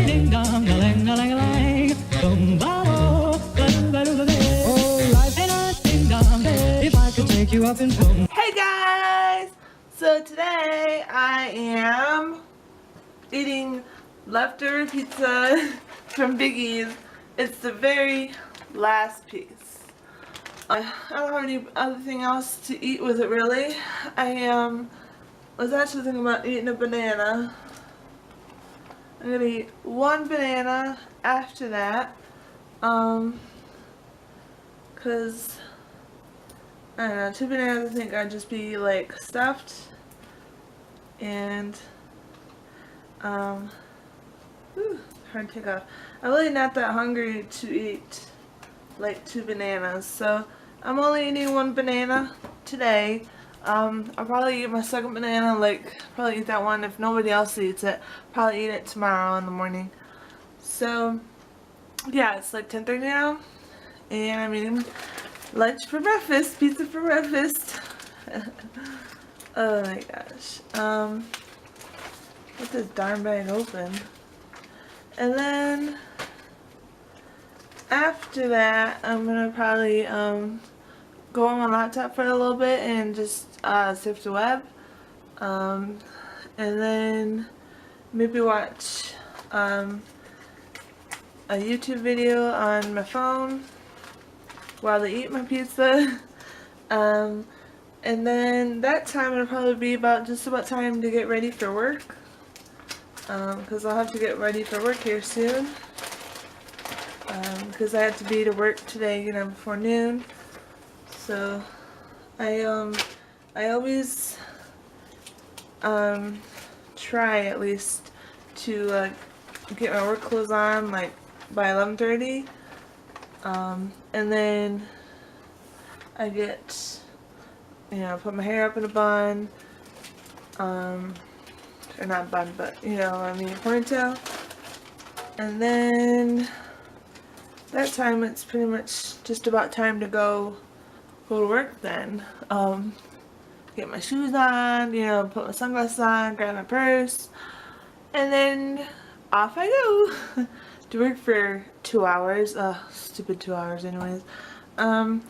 ding dong, a lang a lang a lang, boom ba ba ba ba. Oh, life ain't a ding dong. If I could take you up and boom. Hey guys! So today I am eating leftover pizza from Biggie's. It's the very last piece. I don't have any other thing else to eat with it really. I was actually thinking about eating a banana. I'm gonna eat one banana after that. Cause I don't know, 2 bananas I think I'd just be like stuffed. And hard to take off. I'm really not that hungry to eat like 2 bananas, so I'm only eating 1 banana today. I'll probably eat my second banana, like probably eat that one if nobody else eats it. Probably eat it tomorrow in the morning. So yeah, it's like 10:30 now, and I'm eating lunch for breakfast, pizza for breakfast. Oh my gosh. Get this darn bag open. And then after that, I'm gonna probably go on my laptop for a little bit and just surf the web. And then maybe watch a YouTube video on my phone while I eat my pizza. And then that time it'll probably be just about time to get ready for work. Because I'll have to get ready for work here soon. Because I have to be to work today, you know, before noon. So I always try at least to get my work clothes on like by 11:30. And then I get, you know, put my hair up in a bun, or not bun, but you know what I mean, ponytail. And then that time it's pretty much just about time to go to work then. Get my shoes on, you know, put my sunglasses on, grab my purse, and then off I go to work for 2 hours. Stupid 2 hours anyways. I'm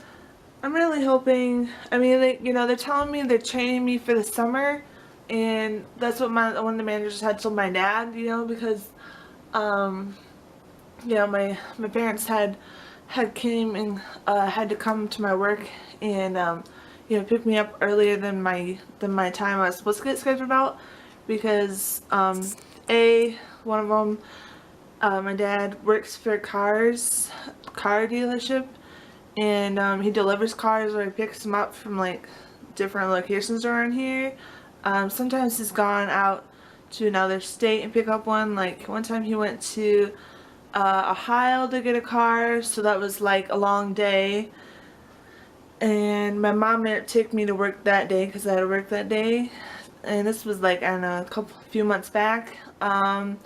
really hoping, I mean, you know, they're telling me they're training me for the summer, and that's what one of the managers had told my dad, you know, because you know, my parents had came and had to come to my work and you know, pick me up earlier than my time I was supposed to get scheduled out, because one of them, my dad works for a car dealership, and he delivers cars, or he picks them up from like different locations around here. Sometimes he's gone out to another state and pick up one. Like one time he went to Ohio to get a car, so that was like a long day. And my mom didn't take me to work that day because I had to work that day. And this was like, I don't know, few months back. And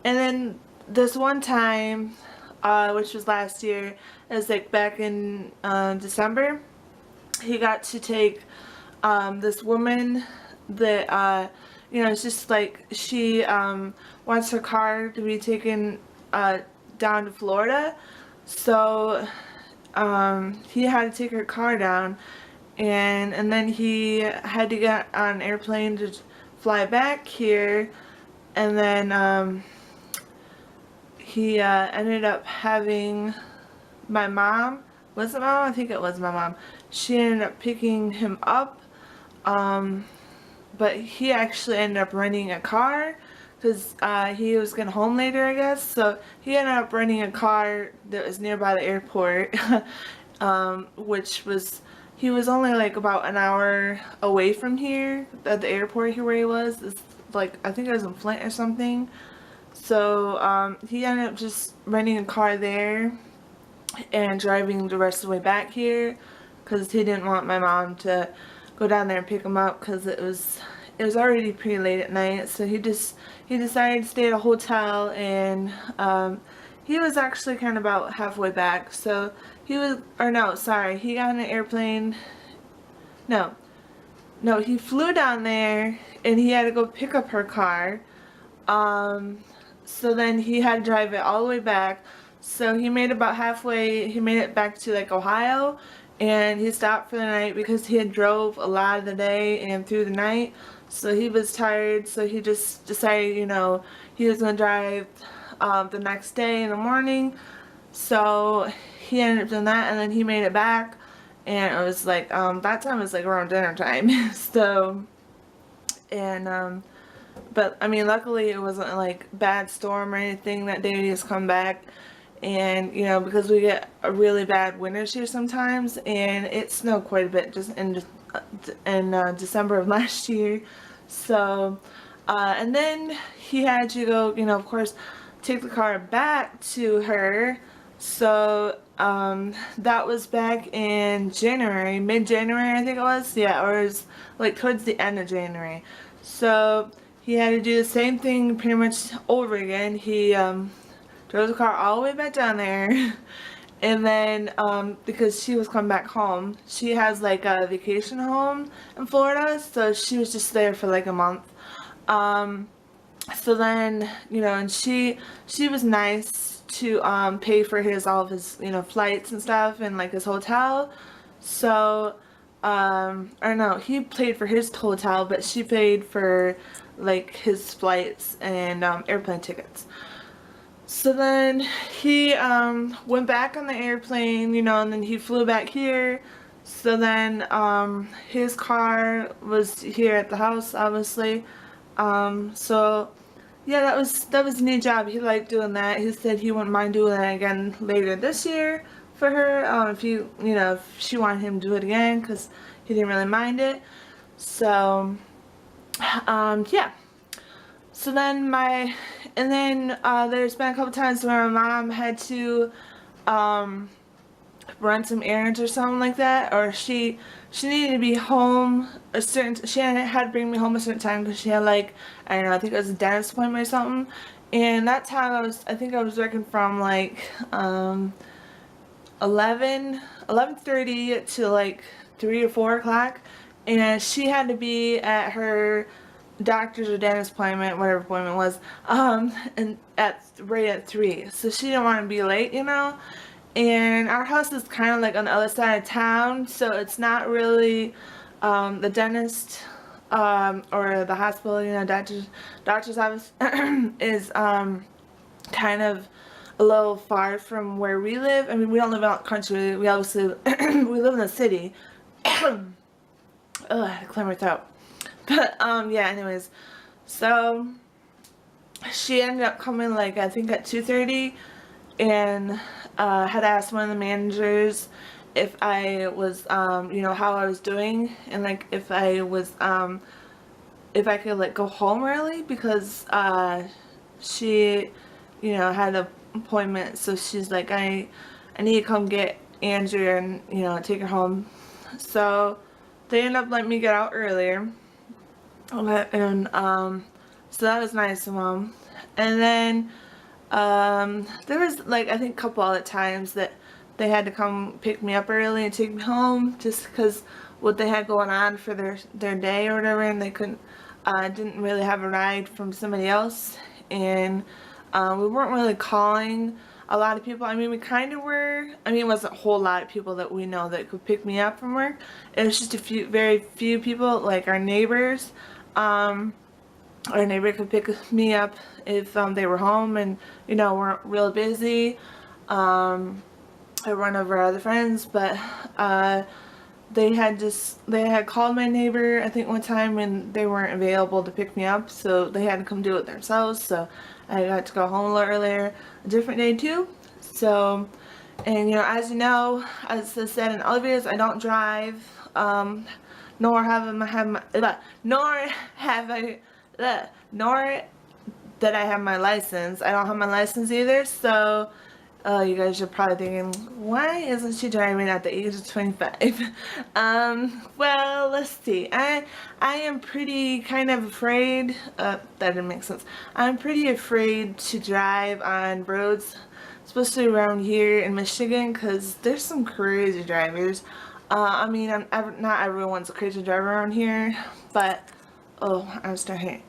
then this one time, which was last year, it was like back in December, he got to take this woman that, you know, it's just like she wants her car to be taken down to Florida. So he had to take her car down, and then he had to get on an airplane to fly back here, and then he ended up having my mom, was it my mom? I think it was my mom. She ended up picking him up, but he actually ended up renting a car because he was getting home later, I guess. So he ended up renting a car that was nearby the airport, which was, he was only like about an hour away from here at the airport here where he was. It's like, I think it was in Flint or something. So he ended up just renting a car there and driving the rest of the way back here because he didn't want my mom to go down there and pick him up because it was already pretty late at night. So he decided to stay at a hotel, and he was actually kind of about halfway back. So he was, or no, sorry, he got on an airplane. No, he flew down there and he had to go pick up her car. so then he had to drive it all the way back. So he made about halfway, he made it back to like Ohio, and he stopped for the night because he had drove a lot of the day and through the night. So he was tired, so he just decided, he was going to drive the next day in the morning. So he ended up doing that, and then he made it back, and it was like, that time was like around dinner time. So, and, but I mean, luckily it wasn't like bad storm or anything that day. We just come back, and because we get a really bad winters here sometimes, and it snowed quite a bit just in December of last year. So, and then he had to go, of course, take the car back to her. So, that was back in January, mid-January, I think it was. Yeah, or it was like towards the end of January. So he had to do the same thing pretty much over again. He drove the car all the way back down there. And then, because she was coming back home, she has like a vacation home in Florida, so she was just there for like a month. So then, and she was nice to pay for all of his flights and stuff and like his hotel. So or no, he paid for his hotel, but she paid for like his flights and airplane tickets. So then he went back on the airplane, and then he flew back here. So then his car was here at the house, obviously. So yeah, that was a neat job. He liked doing that. He said he wouldn't mind doing that again later this year for her, if she wanted him to do it again, because he didn't really mind it. So yeah. So then there's been a couple times where my mom had to run some errands or something like that, or she needed to be home she had to bring me home a certain time because she had like, I don't know, I think it was a dentist appointment or something. And that time I think I was working from like 11:30 to like 3 or 4 o'clock, and she had to be at her doctor's or dentist appointment, whatever appointment it was, and right at 3. So she didn't want to be late, And our house is kind of like on the other side of town, so it's not really the dentist or the hospital, doctor's office is kind of a little far from where we live. I mean, we don't live out in the country. We obviously we live in the city. Oh, I had to clear my throat. But yeah, anyways, so she ended up coming like I think at 2:30, and had asked one of the managers if I was how I was doing, and like if I could like go home early because she had an appointment. So she's like, I need to come get Andrea and take her home. So they ended up letting me get out earlier. And so that was nice of them. And then there was like I think a couple other times that they had to come pick me up early and take me home just because what they had going on for their day or whatever, and they didn't really have a ride from somebody else, and we weren't really calling a lot of people. I mean, we kind of were. I mean, it wasn't a whole lot of people that we know that could pick me up from work. It was just very few people, like our neighbors. Our neighbor could pick me up if they were home and weren't real busy. Or one of our other friends, but they had called my neighbor I think one time and they weren't available to pick me up, so they had to come do it themselves. So I got to go home a little earlier a different day too. So, and as you know, as I said in other videos, I don't drive, nor that I have my license. I don't have my license either. So you guys are probably thinking, why isn't she driving at the age of 25? Well, let's see. I am pretty kind of afraid, that didn't make sense. I'm pretty afraid to drive on roads, especially around here in Michigan, because there's some crazy drivers. I mean, not everyone's a crazy driver around here, but, oh, I'm starting.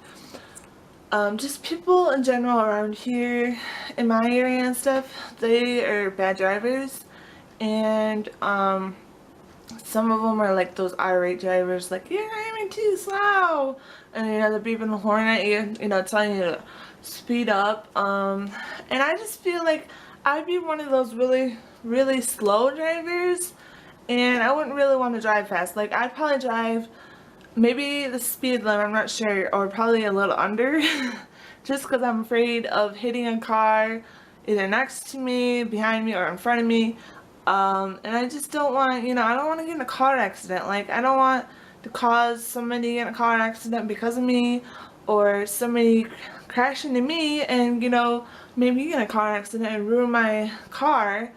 Just people in general around here in my area and stuff, they are bad drivers. And some of them are like those irate drivers, like, you're driving too slow, and you know, they're beeping the horn at you, you know, telling you to speed up. And I just feel like I'd be one of those really, really slow drivers, and I wouldn't really want to drive fast. Like, I'd probably drive maybe the speed limit, I'm not sure, or probably a little under, just because I'm afraid of hitting a car either next to me, behind me, or in front of me. And I just don't want, you know, I don't want to get in a car accident. Like, I don't want to cause somebody to get in a car accident because of me, or somebody crash into me and, you know, maybe get in a car accident and ruin my car.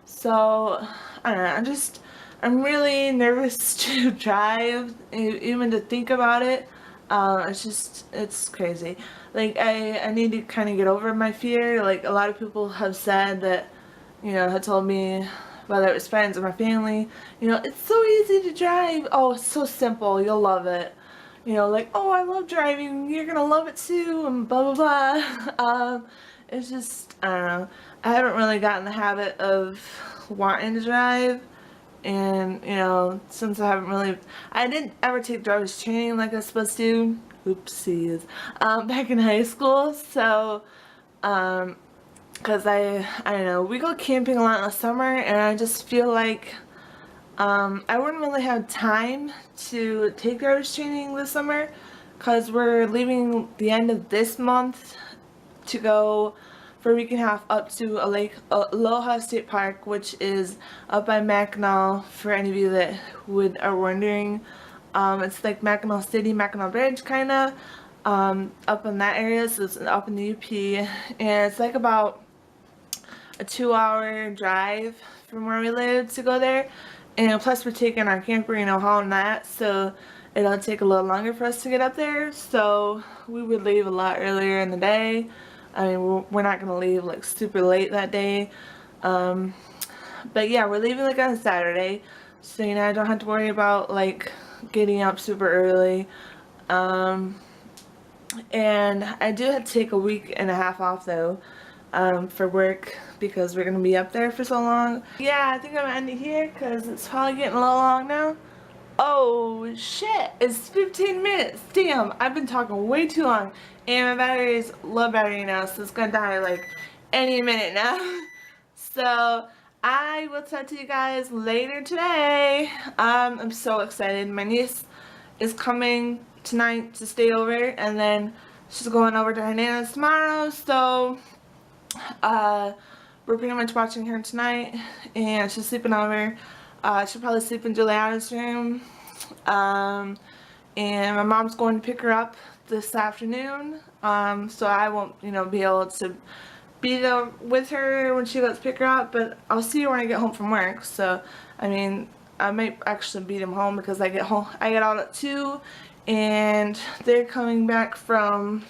So, I don't know, I'm really nervous to drive, even to think about it. It's crazy. Like, I need to kind of get over my fear. Like, a lot of people have said that, you know, had told me, whether it was friends or my family, you know, it's so easy to drive. Oh, it's so simple. You'll love it. You know, like, oh, I love driving. You're gonna love it too, and blah, blah, blah. It's just, I don't know. I haven't really gotten the habit of wanting to drive. And, you know, since I didn't ever take driver's training like I was supposed to. Oopsies. Back in high school. So, because I don't know, we go camping a lot in the summer, and I just feel like I wouldn't really have time to take driver's training this summer, because we're leaving the end of this month to go for a week and a half up to Aloha State Park, which is up by Mackinac, for any of you that are wondering. It's like Mackinac City, Mackinac Bridge, kind of, up in that area, so it's up in the UP, and it's like about a 2-hour drive from where we live to go there, and plus we're taking our camper, you know, hauling that, so it'll take a little longer for us to get up there. So we would leave a lot earlier in the day. I mean, we're not gonna leave like super late that day, but yeah, we're leaving like on a Saturday, so you know, I don't have to worry about like getting up super early. And I do have to take a week and a half off though, for work, because we're gonna be up there for so long. Yeah, I think I'm gonna end it here because it's probably getting a little long now. Oh shit, it's 15 minutes. Damn, I've been talking way too long, and my battery's low battery now, so it's gonna die like any minute now. So I will talk to you guys later today. I'm so excited. My niece is coming tonight to stay over, and then she's going over to her nana's tomorrow, so we're pretty much watching her tonight, and she's sleeping over. She'll probably sleep in Juliana's room, and my mom's going to pick her up this afternoon, so I won't, you know, be able to be there with her when she goes to pick her up, but I'll see her when I get home from work. So I mean, I might actually beat them home, because I get out at 2, and they're coming back from,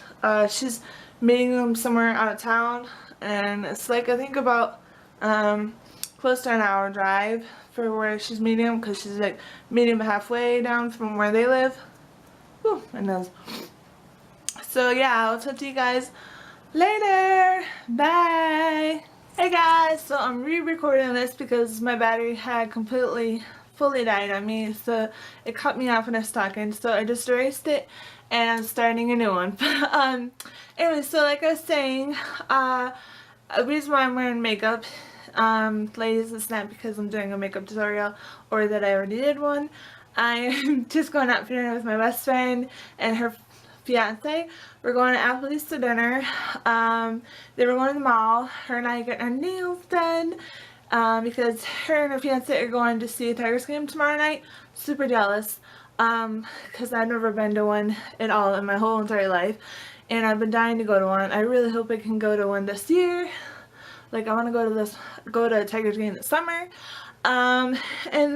she's meeting them somewhere out of town, and it's like, I think about close to an hour drive for where she's meeting them, because she's like meeting them halfway down from where they live. Whew, my nose. So yeah, I'll talk to you guys later. Bye. Hey guys, so I'm re-recording this because my battery had fully died on me, so it cut me off when I was talking, so I just erased it and I'm starting a new one. Anyway, so like I was saying, the reason why I'm wearing makeup, ladies, it's not because I'm doing a makeup tutorial or that I already did one. I'm just going out for dinner with my best friend and her fiance. We're going to Applebee's to dinner. They were going to the mall. Her and I are getting our nails done, because her and her fiance are going to see a Tigers game tomorrow night. Super jealous, because I've never been to one at all in my whole entire life, and I've been dying to go to one. I really hope I can go to one this year. Like, I want to go to a Tigers game this summer. And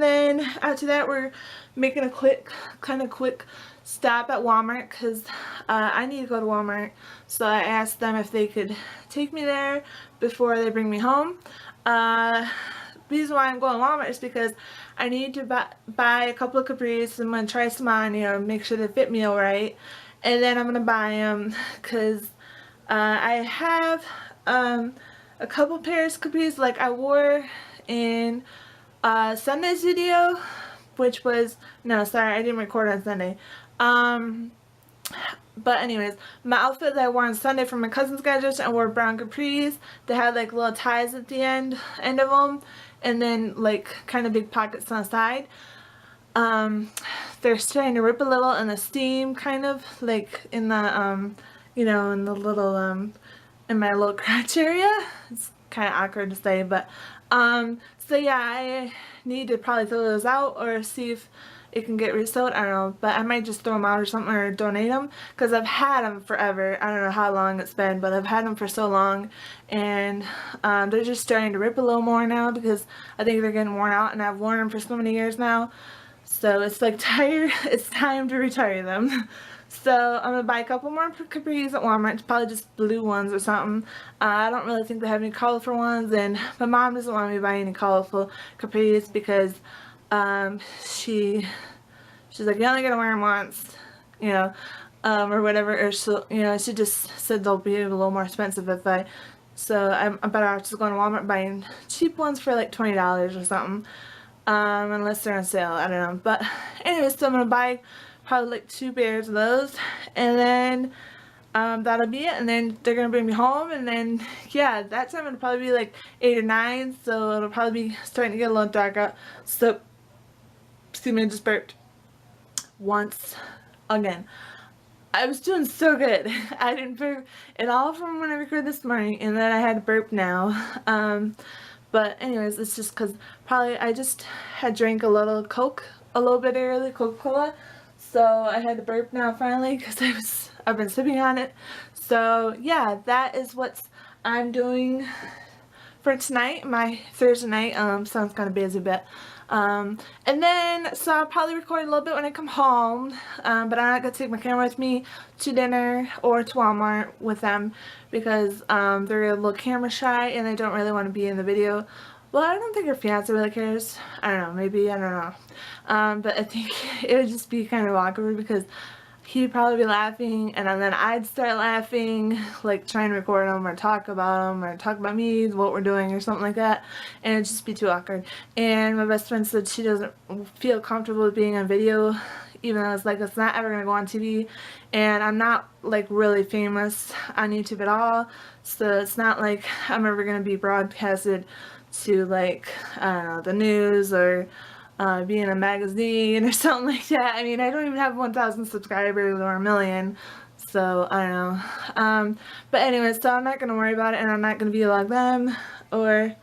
then after that, we're making a quick stop at Walmart, because I need to go to Walmart, so I asked them if they could take me there before they bring me home. The reason why I'm going to Walmart is because I need to buy a couple of capris. I'm going to try some on, you know, make sure they fit me alright, and then I'm gonna buy them because I have a couple pairs of capris like I wore in Sunday's video, which was, no, sorry, I didn't record on Sunday. But anyways, my outfit that I wore on Sunday for my cousin's graduation, I wore brown capris. They had like little ties at the end of them, and then like kind of big pockets on the side. They're starting to rip a little in the seam, kind of like in the you know, in the little in my little crotch area. It's kind of awkward to say, but so yeah, I need to probably throw those out or see if it can get resold. I don't know, but I might just throw them out or something, or donate them, because I've had them forever. I don't know how long it's been, but I've had them for so long, and they're just starting to rip a little more now because I think they're getting worn out, and I've worn them for so many years now. So it's like it's time to retire them. So I'm going to buy a couple more capris at Walmart, probably just blue ones or something. I don't really think they have any colorful ones, and my mom doesn't want me to buy any colorful capris because she's like, you're only going to wear them once, you know, or whatever, or so, you know, she just said they'll be a little more expensive if I, so I'm better off just going to Walmart buying cheap ones for like $20 or something. Unless they're on sale, I don't know. But anyways, so I'm going to buy probably like 2 pairs of those, and then that'll be it, and then they're going to bring me home, and then yeah, that time it'll probably be like 8 or 9, so it'll probably be starting to get a little dark out. So, excuse me, I just burped once again. I was doing so good. I didn't burp at all from when I recorded this morning, and then I had to burp now. But anyways, it's just because probably I just had drank a little Coke a little bit early, Coca-Cola, so I had to burp now finally because I've been sipping on it. So yeah, that is what I'm doing for tonight, my Thursday night. Sounds kind of busy, but and then so I'll probably record a little bit when I come home, but I'm not gonna take my camera with me to dinner or to Walmart with them because they're a little camera shy and they don't really want to be in the video. Well, I don't think her fiance really cares. I don't know, maybe, I don't know. But I think it would just be kind of awkward because he'd probably be laughing, and then I'd start laughing, like trying to record them or talk about them or talk about me, what we're doing or something like that, and it'd just be too awkward. And my best friend said she doesn't feel comfortable with being on video, even though it's like it's not ever going to go on TV, and I'm not like really famous on YouTube at all, so it's not like I'm ever going to be broadcasted to like, I don't know, the news or be in a magazine or something like that. I mean, I don't even have 1,000 subscribers or a million, so I don't know. But anyway, so I'm not going to worry about it, and I'm not going to be like them or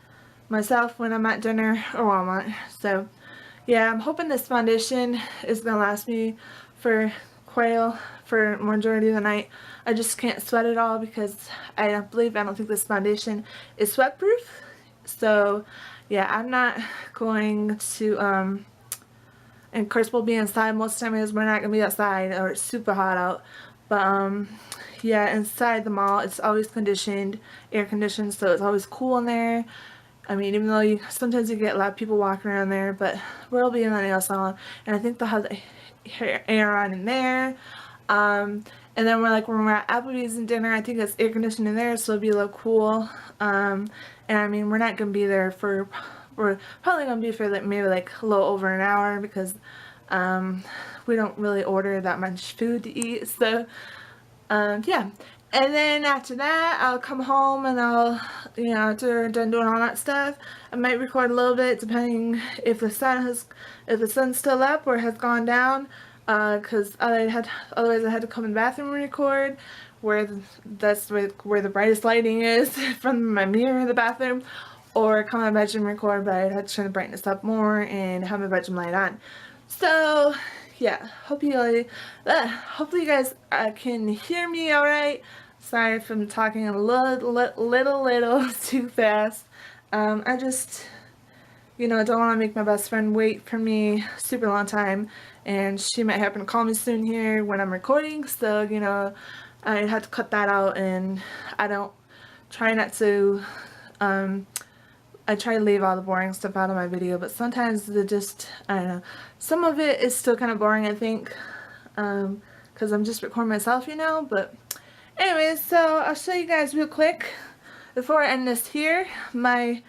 myself when I'm at dinner or Walmart. So yeah, I'm hoping this foundation is going to last me for for majority of the night. I just can't sweat it all because I don't think this foundation is sweat proof. So yeah, I'm not going to, and of course we'll be inside most of the time because we're not going to be outside or it's super hot out. But yeah, inside the mall it's always air conditioned, so it's always cool in there. I mean, even though sometimes you get a lot of people walking around there, but we'll be in the nail salon, and I think they'll have the air on in there. And then when we're at Applebee's and dinner, I think it's air conditioned in there, so it'll be a little cool. And I mean, we're not gonna be there we're probably gonna be for maybe like a little over an hour because we don't really order that much food to eat. So yeah. And then after that, I'll come home and I'll, you know, after done doing all that stuff, I might record a little bit depending if the sun's still up or has gone down. Because otherwise I had to come in the bathroom and record, that's where the brightest lighting is from my mirror in the bathroom, or come in my bedroom and record, but I'd have to turn the brightness up more and have my bedroom light on. So yeah, hopefully you guys can hear me alright. Sorry if I'm talking a little too fast. I just, you know, I don't want to make my best friend wait for me super long time, and she might happen to call me soon here when I'm recording, so, you know, I had to cut that out, and I try to leave all the boring stuff out of my video, but sometimes I don't know, some of it is still kind of boring, I think. because I'm just recording myself, you know. But anyways, so I'll show you guys real quick before I end this here. My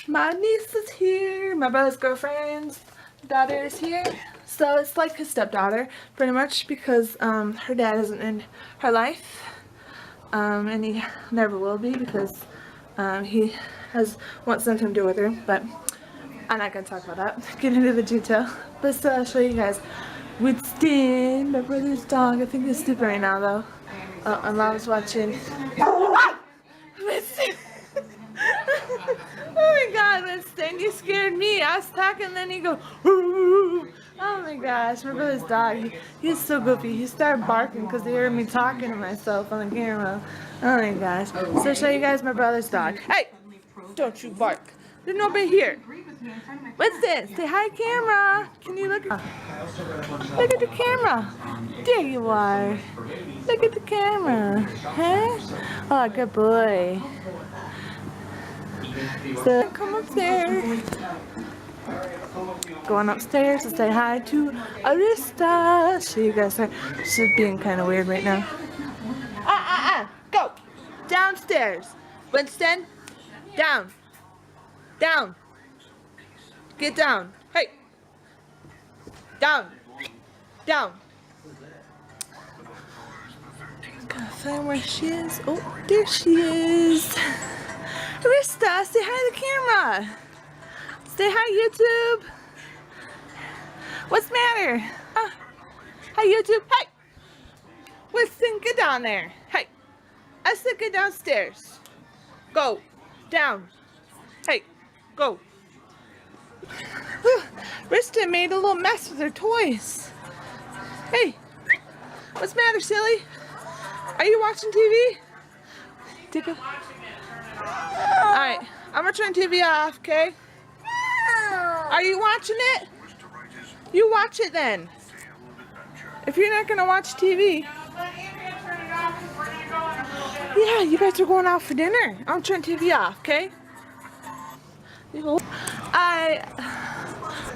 niece is here, my brother's girlfriend's daughter is here. So it's like his stepdaughter, pretty much, because her dad isn't in her life, and he never will be, because he wants nothing to do with her. But I'm not gonna talk about that. Get into the detail. But so I'll show you guys Winston, my brother's dog. I think he's sleeping right now though. And Mom's watching. Winston. Oh my God, Winston, you scared me. I was talking, and then he goes. Oh my gosh, my brother's dog. He's so goofy. He started barking because he heard me talking to myself on the camera. Oh my gosh. So I'll show you guys my brother's dog. Hey, don't you bark. There's nobody here. What's this? Say hi, camera. Can you look at the camera? There you are. Look at the camera. Huh? Oh, good boy. So come upstairs. Going upstairs to say hi to Arista. So you guys are, she's being kind of weird right now. Go downstairs. Winston, down. Down. Get down. Hey. Down. Down. Gotta find where she is. Oh, there she is. Arista, say hi to the camera. Say hi, YouTube. What's the matter? Hi, YouTube. Hey. Winston, get down there. Hey. I said get downstairs. Go. Down. Hey. Go. Rista made a little mess with her toys. Hey, what's the matter, silly? Are you watching TV? Alright, I'm gonna turn TV off, okay? Are you watching it? You watch it then. If you're not gonna watch TV. Yeah, you guys are going out for dinner. I'm turning TV off, okay?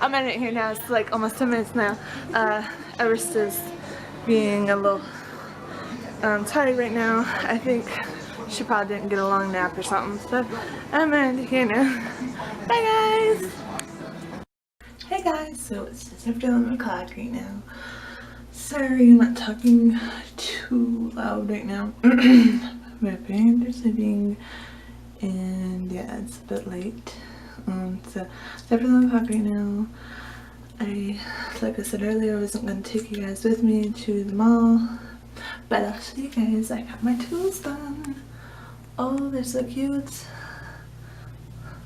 I'm in it here now. It's like almost 10 minutes now. Arista's being a little tired right now. I think she probably didn't get a long nap or something. So I'm in it here now. Bye guys. Hey guys. So it's just after 11 o'clock right now. Sorry, I'm not talking too loud right now. My parents are sleeping, and yeah, it's a bit late. So it's after 11 o'clock right now. Like I said earlier, I wasn't going to take you guys with me to the mall, but I'll show you guys. I got my tools done. Oh, they're so cute.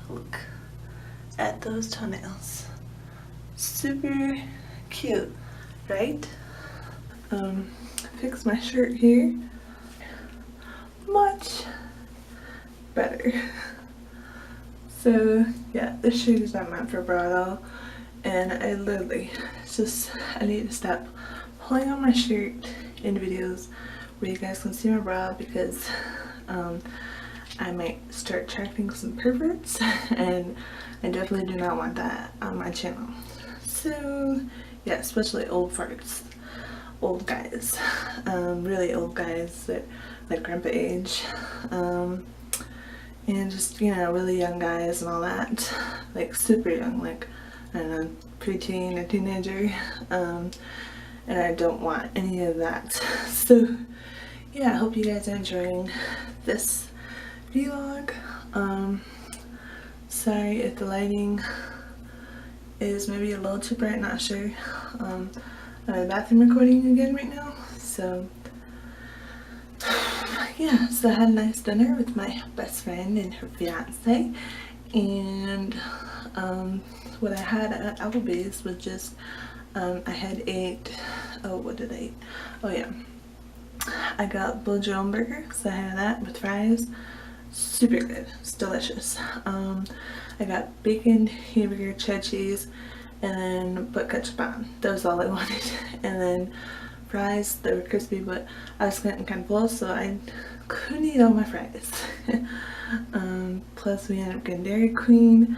Look at those toenails. Super cute, right? Fix my shirt here. Much better. So yeah, this shirt is not meant for bra at all, and I literally I need to stop pulling on my shirt in videos where you guys can see my bra, because I might start attracting some perverts, and I definitely do not want that on my channel. So yeah, especially old farts, old guys, really old guys that like grandpa age, and just, you know, really young guys and all that, like super young, like, I don't know, preteen or teenager, and I don't want any of that. So yeah, I hope you guys are enjoying this vlog. Sorry if the lighting is maybe a little too bright, not sure. I'm in the bathroom recording again right now, so yeah, so I had a nice dinner with my best friend and her fiance, and what I had at Applebee's was just, I had what did I eat? Oh yeah, I got Bull Jerome burger, so I had that with fries. Super good, it's delicious. I got bacon, hamburger, cheddar cheese, and then put ketchup on. That was all I wanted. And then fries, they were crispy, but I was getting kind of full, so I couldn't eat all my fries. Plus we ended up getting Dairy Queen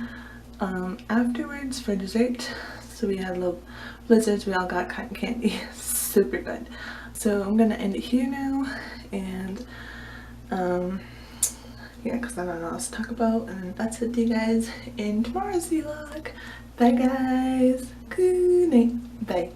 afterwards for dessert. So we had little blizzards, we all got cotton candy. Super good. So I'm gonna end it here now, and yeah, because I don't know what else to talk about, and that's it, you guys, in tomorrow's vlog. Bye guys, good night, bye.